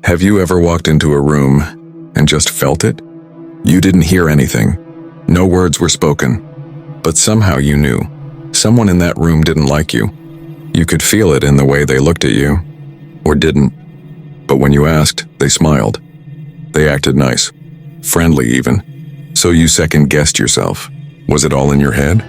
Have you ever walked into a room and just felt it? You didn't hear anything. No words were spoken. But somehow you knew. Someone in that room didn't like you. You could feel it in the way they looked at you. Or didn't. But when you asked, they smiled. They acted nice. Friendly even. So you second-guessed yourself. Was it all in your head?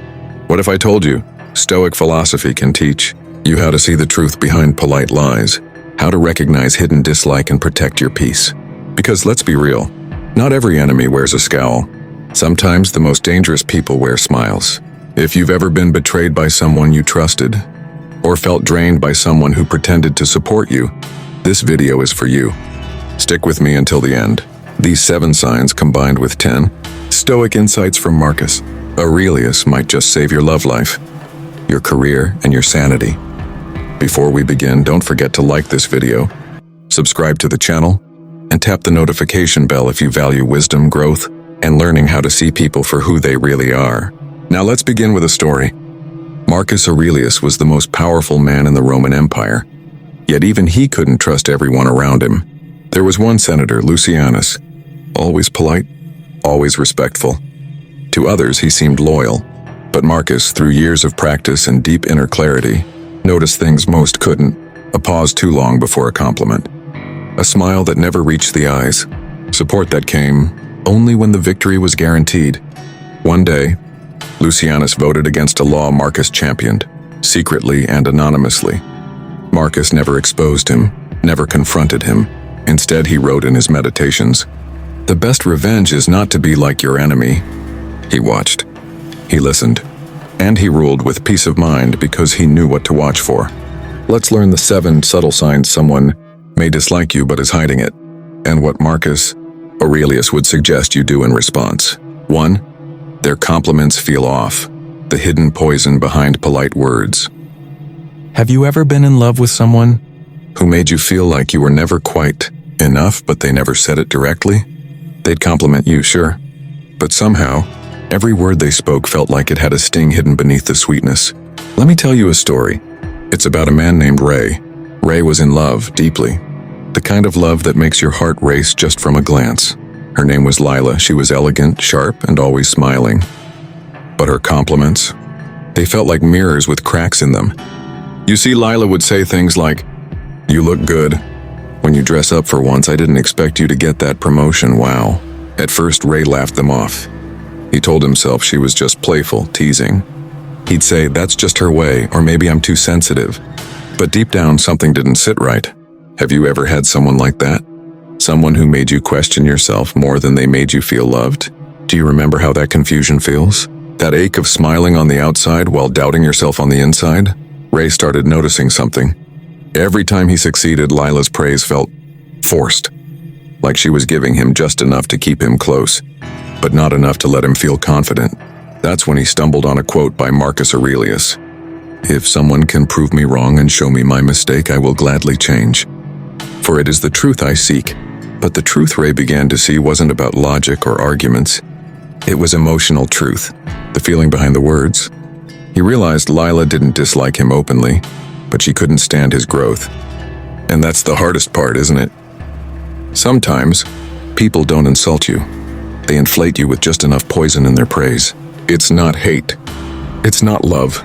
What if I told you, Stoic philosophy can teach you how to see the truth behind polite lies, how to recognize hidden dislike and protect your peace? Because let's be real, not every enemy wears a scowl. Sometimes the most dangerous people wear smiles. If you've ever been betrayed by someone you trusted, or felt drained by someone who pretended to support you, this video is for you. Stick with me until the end. These 7 signs combined with 10 Stoic insights from Marcus Aurelius might just save your love life, your career, and your sanity. Before we begin, don't forget to like this video, subscribe to the channel, and tap the notification bell if you value wisdom, growth, and learning how to see people for who they really are. Now let's begin with a story. Marcus Aurelius was the most powerful man in the Roman Empire, yet even he couldn't trust everyone around him. There was one senator, Lucianus, always polite, always respectful. To others he seemed loyal, but Marcus, through years of practice and deep inner clarity, noticed things most couldn't: a pause too long before a compliment, a smile that never reached the eyes, support that came only when the victory was guaranteed. One day, Lucianus voted against a law Marcus championed, secretly and anonymously. Marcus never exposed him, never confronted him. Instead, he wrote in his meditations, "The best revenge is not to be like your enemy." He watched, he listened, and he ruled with peace of mind because he knew what to watch for. Let's learn the 7 subtle signs someone may dislike you but is hiding it, and what Marcus Aurelius would suggest you do in response. 1. Their compliments feel off, the hidden poison behind polite words. Have you ever been in love with someone who made you feel like you were never quite enough, but they never said it directly? They'd compliment you, sure, but somehow, every word they spoke felt like it had a sting hidden beneath the sweetness. Let me tell you a story. It's about a man named Ray. Ray was in love, deeply. The kind of love that makes your heart race just from a glance. Her name was Lila. She was elegant, sharp, and always smiling. But her compliments, they felt like mirrors with cracks in them. You see, Lila would say things like, "You look good. When you dress up for once, I didn't expect you to get that promotion, wow." At first, Ray laughed them off. He told himself she was just playful, teasing. He'd say, "That's just her way," or "Maybe I'm too sensitive." But deep down, something didn't sit right. Have you ever had someone like that? Someone who made you question yourself more than they made you feel loved? Do you remember how that confusion feels? That ache of smiling on the outside while doubting yourself on the inside? Ray started noticing something. Every time he succeeded, Lila's praise felt forced, like she was giving him just enough to keep him close, but not enough to let him feel confident. That's when he stumbled on a quote by Marcus Aurelius. "If someone can prove me wrong and show me my mistake, I will gladly change. For it is the truth I seek." But the truth Ray began to see wasn't about logic or arguments. It was emotional truth, the feeling behind the words. He realized Lila didn't dislike him openly, but she couldn't stand his growth. And that's the hardest part, isn't it? Sometimes, people don't insult you. They inflate you with just enough poison in their praise. It's not hate. It's not love.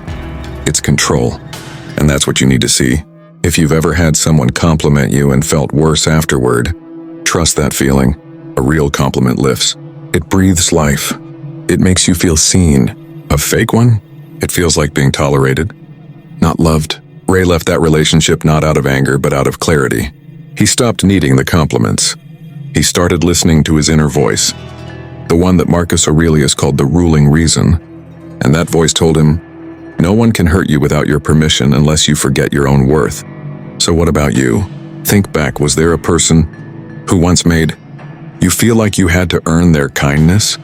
It's control. And that's what you need to see. If you've ever had someone compliment you and felt worse afterward, trust that feeling. A real compliment lifts. It breathes life. It makes you feel seen. A fake one? It feels like being tolerated, not loved. Ray left that relationship not out of anger, but out of clarity. He stopped needing the compliments. He started listening to his inner voice, the one that Marcus Aurelius called the ruling reason. And that voice told him, no one can hurt you without your permission unless you forget your own worth. So what about you? Think back, was there a person who once made you feel like you had to earn their kindness?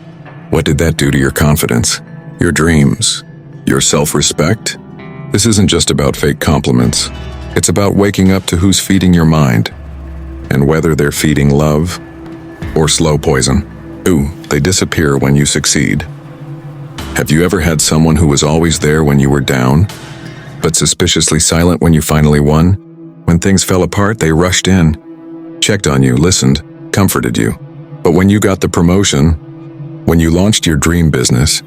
What did that do to your confidence, your dreams, your self-respect? This isn't just about fake compliments. It's about waking up to who's feeding your mind, and whether they're feeding love or slow poison. Ooh, they disappear when you succeed. Have you ever had someone who was always there when you were down, but suspiciously silent when you finally won? When things fell apart, they rushed in. checked on you, listened, comforted you. But when you got the promotion, when you launched your dream business,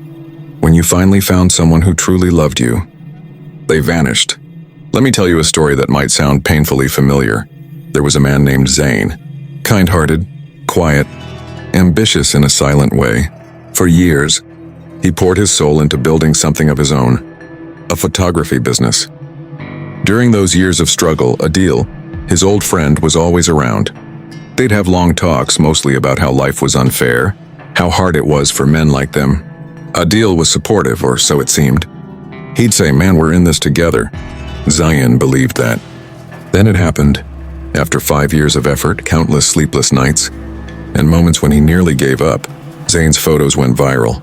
when you finally found someone who truly loved you, they vanished. Let me tell you a story that might sound painfully familiar. There was a man named Zane, kind-hearted, quiet, ambitious in a silent way. For years, he poured his soul into building something of his own, a photography business. During those years of struggle, Adil, his old friend, was always around. They'd have long talks, mostly about how life was unfair, how hard it was for men like them. Adil was supportive, or so it seemed. He'd say, "Man, we're in this together." Zayn believed that. Then it happened. After 5 years of effort, countless sleepless nights, and moments when he nearly gave up, Zayn's photos went viral.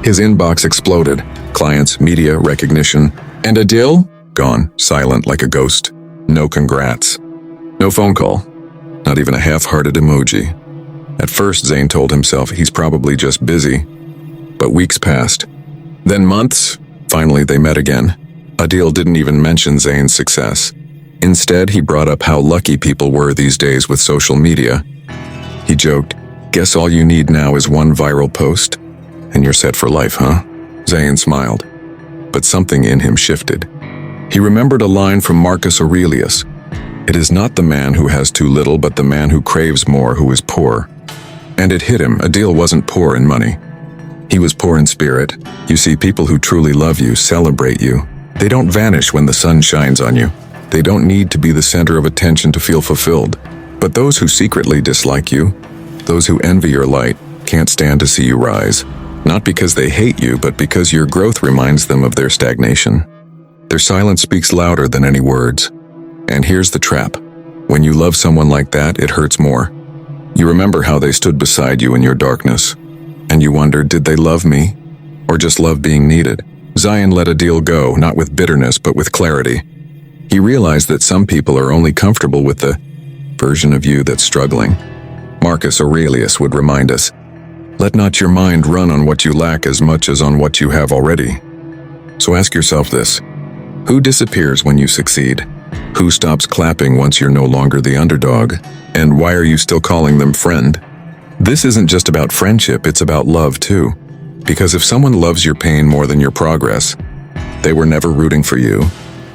His inbox exploded. Clients, media, recognition. And Adil? Gone, silent like a ghost. No congrats. No phone call. Not even a half-hearted emoji. At first, Zayn told himself he's probably just busy. But weeks passed. Then months. Finally, they met again. Adil didn't even mention Zayn's success. Instead, he brought up how lucky people were these days with social media. He joked, "Guess all you need now is one viral post, and you're set for life, huh?" Zayn smiled. But something in him shifted. He remembered a line from Marcus Aurelius. "It is not the man who has too little, but the man who craves more who is poor." And it hit him. Adil wasn't poor in money. He was poor in spirit. You see, people who truly love you celebrate you. They don't vanish when the sun shines on you. They don't need to be the center of attention to feel fulfilled. But those who secretly dislike you, those who envy your light, can't stand to see you rise. Not because they hate you, but because your growth reminds them of their stagnation. Their silence speaks louder than any words. And here's the trap. When you love someone like that, it hurts more. You remember how they stood beside you in your darkness. And you wonder, did they love me? Or just love being needed? Zayn let Adil go, not with bitterness, but with clarity. He realized that some people are only comfortable with the version of you that's struggling. Marcus Aurelius would remind us, "Let not your mind run on what you lack as much as on what you have already." So ask yourself this: who disappears when you succeed? Who stops clapping once you're no longer the underdog? And why are you still calling them friend? This isn't just about friendship, it's about love too. Because if someone loves your pain more than your progress, they were never rooting for you.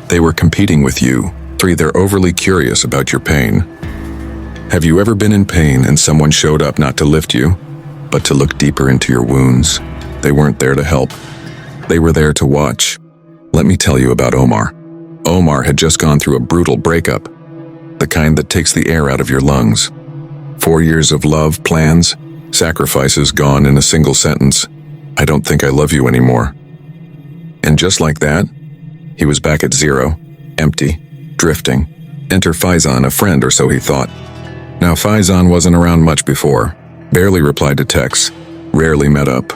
They were competing with you. 3, they're overly curious about your pain. Have you ever been in pain and someone showed up not to lift you, but to look deeper into your wounds? They weren't there to help. They were there to watch. Let me tell you about Omar. Omar had just gone through a brutal breakup, the kind that takes the air out of your lungs. 4 years of love, plans, sacrifices gone in a single sentence. "I don't think I love you anymore." And just like that, he was back at zero, empty, drifting. Enter Faizan, a friend, or so he thought. Now Faizan wasn't around much before, barely replied to texts, rarely met up.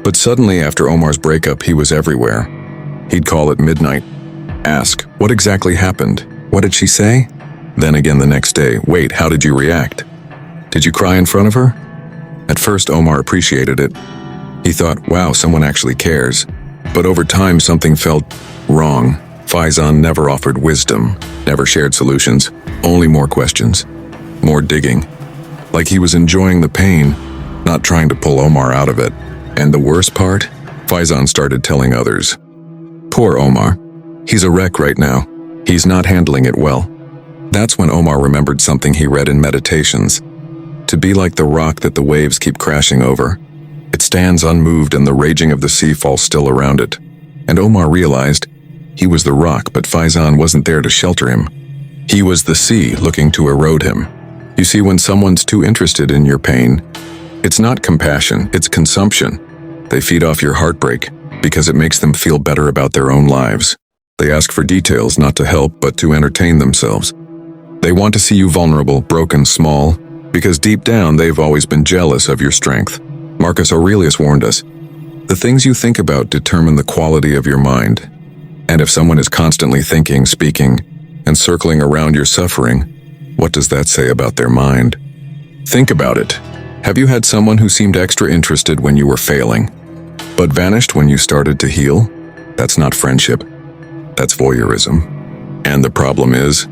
But suddenly after Omar's breakup, he was everywhere. He'd call at midnight, ask, "What exactly happened? What did she say?" Then again the next day, "Wait, how did you react? Did you cry in front of her?" At first Omar appreciated it. He thought, wow, someone actually cares. But over time something felt wrong. Faizan never offered wisdom, never shared solutions, only more questions, more digging. Like he was enjoying the pain, not trying to pull Omar out of it. And the worst part? Faizan started telling others. Poor Omar. He's a wreck right now. He's not handling it well. That's when Omar remembered something he read in Meditations. To be like the rock that the waves keep crashing over. It stands unmoved and the raging of the sea falls still around it. And Omar realized he was the rock, but Faizan wasn't there to shelter him. He was the sea looking to erode him. You see, when someone's too interested in your pain, it's not compassion, it's consumption. They feed off your heartbreak because it makes them feel better about their own lives. They ask for details, not to help, but to entertain themselves. They want to see you vulnerable, broken, small, because deep down they've always been jealous of your strength. Marcus Aurelius warned us, the things you think about determine the quality of your mind. And if someone is constantly thinking, speaking, and circling around your suffering, what does that say about their mind? Think about it. Have you had someone who seemed extra interested when you were failing, but vanished when you started to heal? That's not friendship. That's voyeurism. And the problem is,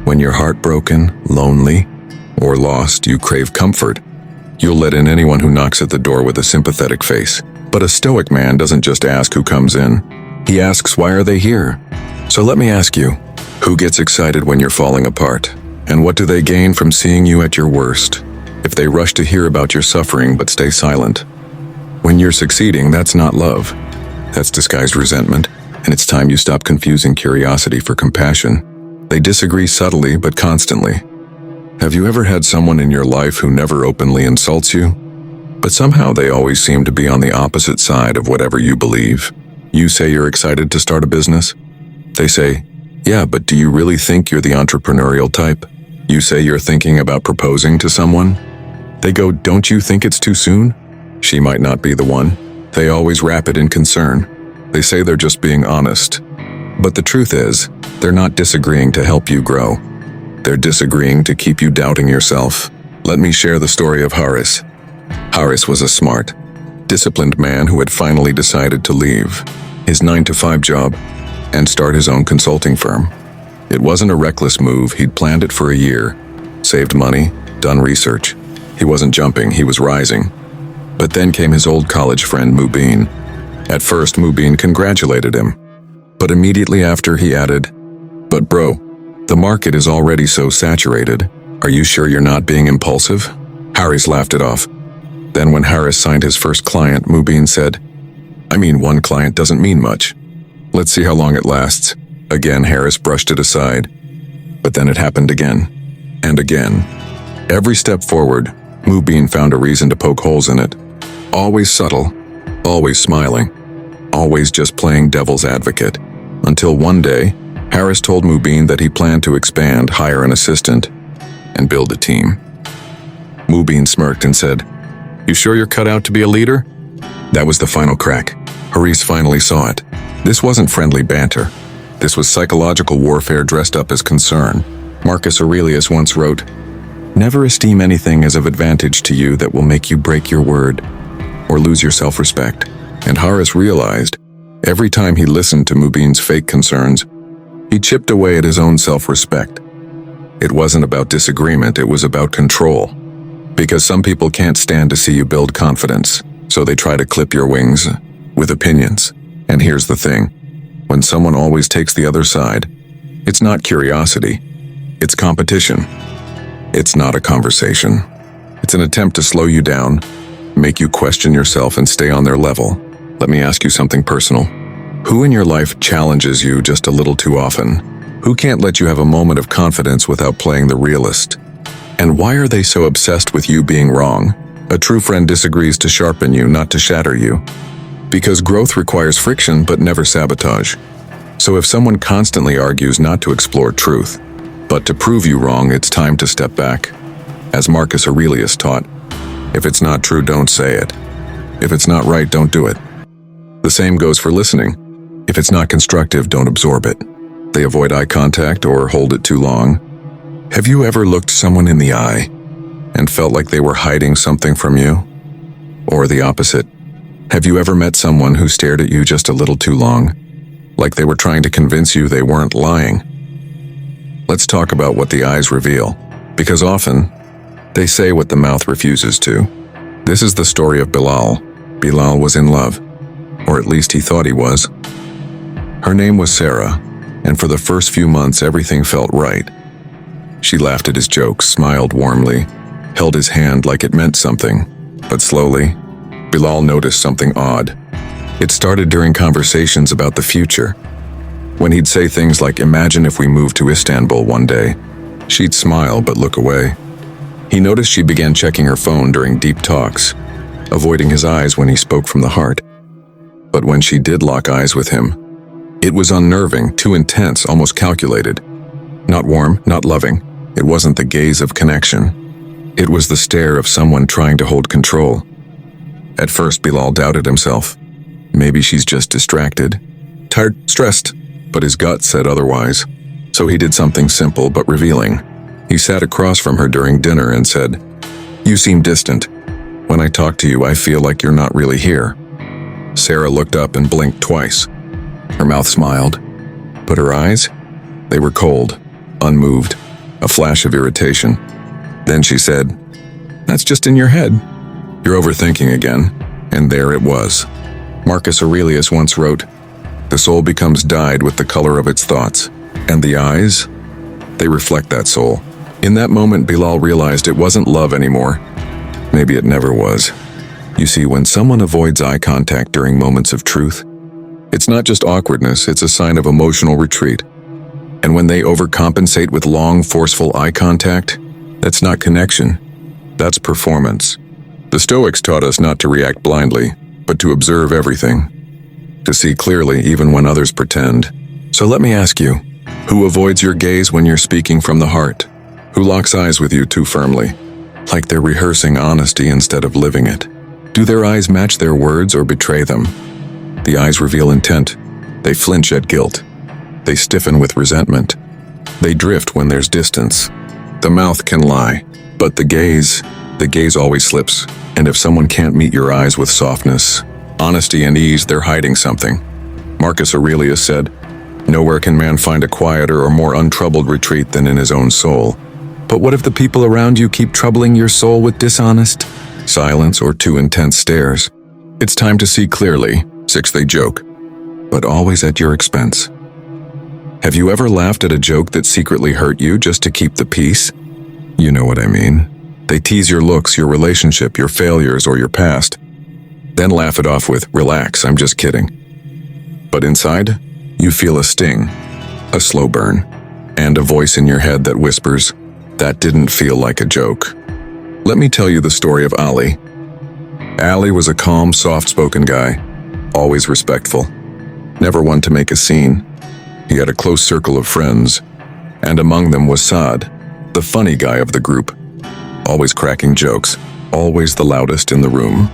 when you're heartbroken, lonely, or lost, you crave comfort. You'll let in anyone who knocks at the door with a sympathetic face. But a Stoic man doesn't just ask who comes in. He asks, why are they here? So let me ask you, who gets excited when you're falling apart? And what do they gain from seeing you at your worst? If they rush to hear about your suffering but stay silent. When you're succeeding, that's not love. That's disguised resentment, and it's time you stop confusing curiosity for compassion. They disagree subtly but constantly. Have you ever had someone in your life who never openly insults you? But somehow they always seem to be on the opposite side of whatever you believe. You say you're excited to start a business. They say, yeah, but do you really think you're the entrepreneurial type? You say you're thinking about proposing to someone. They go, don't you think it's too soon? She might not be the one. They always wrap it in concern. They say they're just being honest. But the truth is, they're not disagreeing to help you grow. They're disagreeing to keep you doubting yourself. Let me share the story of Haris. Haris was a smart, disciplined man who had finally decided to leave his 9-to-5 job and start his own consulting firm. It wasn't a reckless move. He'd planned it for a year, saved money, done research. He wasn't jumping, he was rising. But then came his old college friend Mubin. At first, Mubin congratulated him, but immediately after he added, but bro, the market is already so saturated. Are you sure you're not being impulsive? Haris laughed it off. Then when Haris signed his first client, Mubin said, I mean, one client doesn't mean much. Let's see how long it lasts. Again, Haris brushed it aside. But then it happened again, and again. Every step forward, Mubin found a reason to poke holes in it. Always subtle, always smiling, always just playing devil's advocate. Until one day, Haris told Mubin that he planned to expand, hire an assistant, and build a team. Mubin smirked and said, you sure you're cut out to be a leader? That was the final crack. Haris finally saw it. This wasn't friendly banter. This was psychological warfare dressed up as concern. Marcus Aurelius once wrote, never esteem anything as of advantage to you that will make you break your word or lose your self-respect. And Haris realized, every time he listened to Mubin's fake concerns, he chipped away at his own self-respect. It wasn't about disagreement, it was about control. Because some people can't stand to see you build confidence, so they try to clip your wings with opinions. And here's the thing, when someone always takes the other side, it's not curiosity, it's competition. It's not a conversation. It's an attempt to slow you down, make you question yourself and stay on their level. Let me ask you something personal. Who in your life challenges you just a little too often? Who can't let you have a moment of confidence without playing the realist? And why are they so obsessed with you being wrong? A true friend disagrees to sharpen you, not to shatter you. Because growth requires friction, but never sabotage. So if someone constantly argues not to explore truth, but to prove you wrong, it's time to step back. As Marcus Aurelius taught, if it's not true, don't say it. If it's not right, don't do it. The same goes for listening. If it's not constructive, don't absorb it. They avoid eye contact or hold it too long. Have you ever looked someone in the eye and felt like they were hiding something from you? Or the opposite? Have you ever met someone who stared at you just a little too long, like they were trying to convince you they weren't lying? Let's talk about what the eyes reveal, because often, they say what the mouth refuses to. This is the story of Bilal. Bilal was in love, or at least he thought he was. Her name was Sarah, and for the first few months everything felt right. She laughed at his jokes, smiled warmly, held his hand like it meant something. But slowly, Bilal noticed something odd. It started during conversations about the future. When he'd say things like, imagine if we moved to Istanbul one day, she'd smile but look away. He noticed she began checking her phone during deep talks, avoiding his eyes when he spoke from the heart. But when she did lock eyes with him, it was unnerving, too intense, almost calculated. Not warm, not loving. It wasn't the gaze of connection. It was the stare of someone trying to hold control. At first, Bilal doubted himself. Maybe she's just distracted, tired, stressed, but his gut said otherwise. So he did something simple but revealing. He sat across from her during dinner and said, "You seem distant. When I talk to you, I feel like you're not really here." Sarah looked up and blinked twice. Her mouth smiled, but her eyes, they were cold, unmoved, a flash of irritation. Then she said, "That's just in your head. You're overthinking again." And there it was. Marcus Aurelius once wrote, "The soul becomes dyed with the color of its thoughts, and the eyes, they reflect that soul." In that moment, Bilal realized it wasn't love anymore. Maybe it never was. You see, when someone avoids eye contact during moments of truth, it's not just awkwardness, it's a sign of emotional retreat. And when they overcompensate with long, forceful eye contact, that's not connection, that's performance. The Stoics taught us not to react blindly, but to observe everything, to see clearly even when others pretend. So let me ask you, who avoids your gaze when you're speaking from the heart? Who locks eyes with you too firmly, like they're rehearsing honesty instead of living it? Do their eyes match their words or betray them? The eyes reveal intent. They flinch at guilt. They stiffen with resentment. They drift when there's distance. The mouth can lie, but the gaze always slips. And if someone can't meet your eyes with softness, honesty, and ease, they're hiding something. Marcus Aurelius said, "Nowhere can man find a quieter or more untroubled retreat than in his own soul." But what if the people around you keep troubling your soul with dishonest silence or too intense stares? It's time to see clearly. 6, they joke, but always at your expense. Have you ever laughed at a joke that secretly hurt you just to keep the peace? You know what I mean. They tease your looks, your relationship, your failures, or your past, then laugh it off with, "Relax, I'm just kidding." But inside, you feel a sting, a slow burn, and a voice in your head that whispers, "That didn't feel like a joke." Let me tell you the story of Ali. Ali was a calm, soft-spoken guy, always respectful, never one to make a scene. He had a close circle of friends, and among them was Saad, the funny guy of the group, always cracking jokes, always the loudest in the room.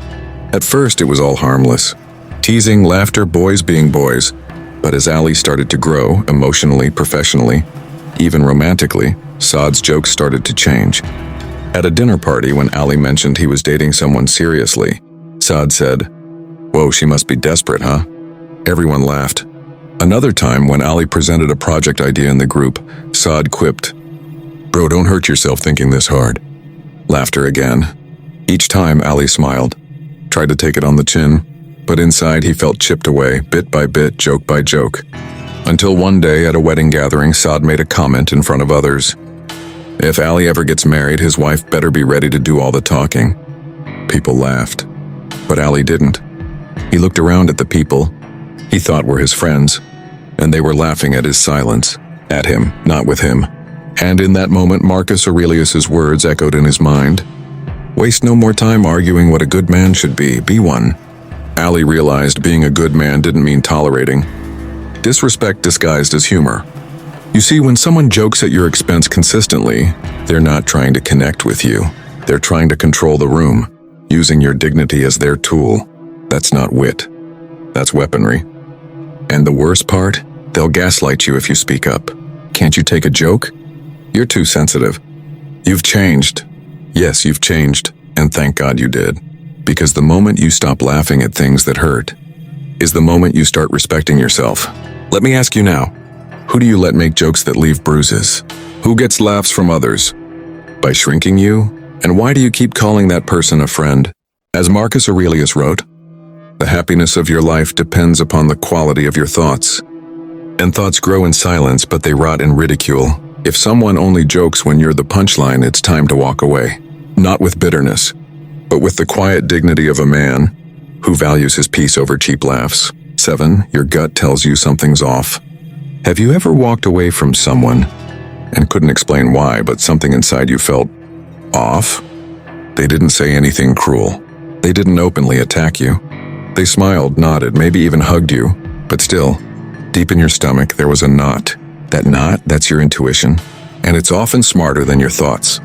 At first, it was all harmless. Teasing, laughter, boys being boys. But as Ali started to grow, emotionally, professionally, even romantically, Saad's jokes started to change. At a dinner party, when Ali mentioned he was dating someone seriously, Saad said, "Whoa, she must be desperate, huh?" Everyone laughed. Another time, when Ali presented a project idea in the group, Saad quipped, "Bro, don't hurt yourself thinking this hard." Laughter again. Each time, Ali smiled, tried to take it on the chin, but inside he felt chipped away, bit by bit, joke by joke. Until one day, at a wedding gathering, Saad made a comment in front of others. If Ali ever gets married, his wife better be ready to do all the talking. People laughed, but Ali didn't. He looked around at the people he thought were his friends, and they were laughing at his silence, at him, not with him. And in that moment, Marcus Aurelius's words echoed in his mind. Waste no more time arguing what a good man should be one. Ali realized being a good man didn't mean tolerating disrespect disguised as humor. You see, when someone jokes at your expense consistently, they're not trying to connect with you. They're trying to control the room, using your dignity as their tool. That's not wit. That's weaponry. And the worst part, they'll gaslight you if you speak up. Can't you take a joke? You're too sensitive. You've changed. Yes, you've changed, and thank God you did. Because the moment you stop laughing at things that hurt is the moment you start respecting yourself. Let me ask you now, who do you let make jokes that leave bruises? Who gets laughs from others? By shrinking you? And why do you keep calling that person a friend? As Marcus Aurelius wrote, the happiness of your life depends upon the quality of your thoughts. And thoughts grow in silence, but they rot in ridicule. If someone only jokes when you're the punchline, it's time to walk away. Not with bitterness, but with the quiet dignity of a man who values his peace over cheap laughs. 7, your gut tells you something's off. Have you ever walked away from someone and couldn't explain why, but something inside you felt off? They didn't say anything cruel. They didn't openly attack you. They smiled, nodded, maybe even hugged you. But still, deep in your stomach, there was a knot. That knot, that's your intuition. And it's often smarter than your thoughts,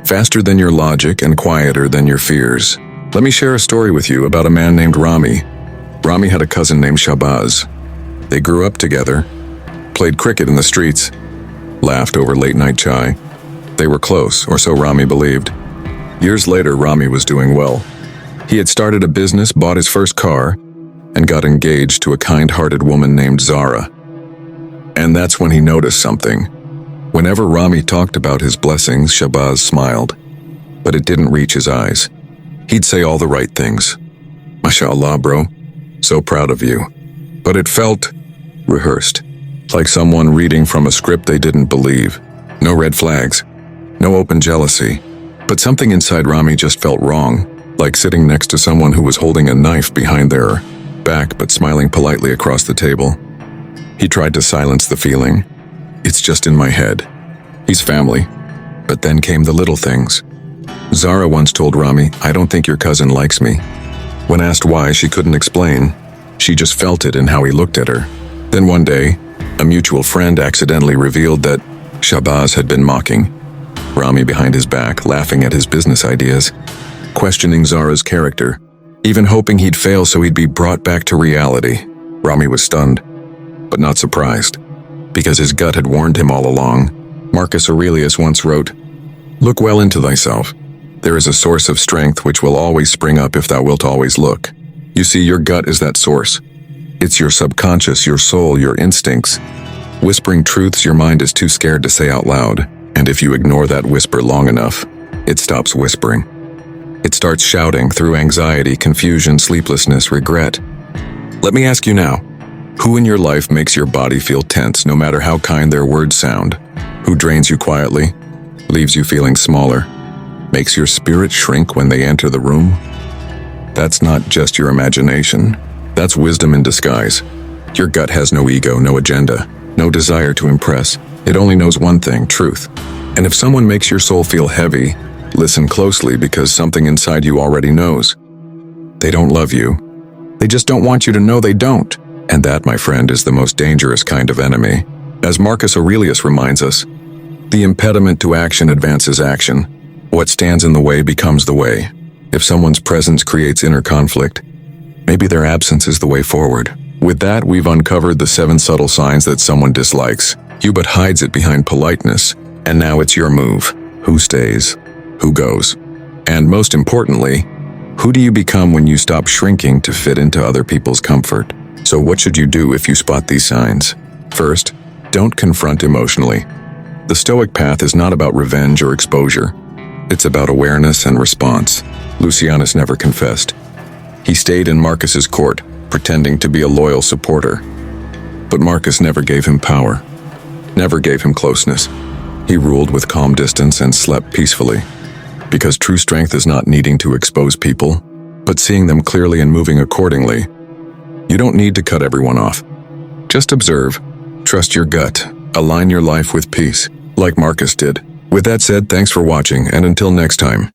faster than your logic, and quieter than your fears. Let me share a story with you about a man named Rami. Rami had a cousin named Shahbaz. They grew up together, played cricket in the streets, laughed over late-night chai. They were close, or so Rami believed. Years later, Rami was doing well. He had started a business, bought his first car, and got engaged to a kind-hearted woman named Zara. And that's when he noticed something. Whenever Rami talked about his blessings, Shahbaz smiled. but it didn't reach his eyes. He'd say all the right things. "Mashallah, bro. So proud of you." But it felt rehearsed, like someone reading from a script they didn't believe. No red flags, no open jealousy, but something inside Rami just felt wrong, like sitting next to someone who was holding a knife behind their back but smiling politely across the table. He tried to silence the feeling. "It's just in my head. He's family." But then came the little things. Zara once told Rami, "I don't think your cousin likes me." When asked why, she couldn't explain. She just felt it in how he looked at her. Then one day, a mutual friend accidentally revealed that Shabazz had been mocking Rami behind his back, laughing at his business ideas, questioning Zara's character, even hoping he'd fail so he'd be brought back to reality. Rami was stunned, but not surprised, because his gut had warned him all along. Marcus Aurelius once wrote, "Look well into thyself. There is a source of strength which will always spring up if thou wilt always look." You see, your gut is that source. It's your subconscious, your soul, your instincts, whispering truths your mind is too scared to say out loud. And if you ignore that whisper long enough, it stops whispering. It starts shouting through anxiety, confusion, sleeplessness, regret. Let me ask you now, who in your life makes your body feel tense no matter how kind their words sound? Who drains you quietly, leaves you feeling smaller, makes your spirit shrink when they enter the room? That's not just your imagination. That's wisdom in disguise. Your gut has no ego, no agenda, no desire to impress. It only knows one thing, truth. And if someone makes your soul feel heavy, listen closely, because something inside you already knows. They don't love you. They just don't want you to know they don't. And that, my friend, is the most dangerous kind of enemy. As Marcus Aurelius reminds us, the impediment to action advances action. What stands in the way becomes the way. If someone's presence creates inner conflict, maybe their absence is the way forward. With that, we've uncovered the 7 subtle signs that someone dislikes you but hides it behind politeness. And now it's your move. Who stays? Who goes? And most importantly, who do you become when you stop shrinking to fit into other people's comfort? So what should you do if you spot these signs? First, don't confront emotionally. The Stoic path is not about revenge or exposure. It's about awareness and response. Lucianus never confessed. He stayed in Marcus's court, pretending to be a loyal supporter. But Marcus never gave him power, never gave him closeness. He ruled with calm distance and slept peacefully. Because true strength is not needing to expose people, but seeing them clearly and moving accordingly. You don't need to cut everyone off. Just observe, trust your gut, align your life with peace, like Marcus did. With that said, thanks for watching, and until next time.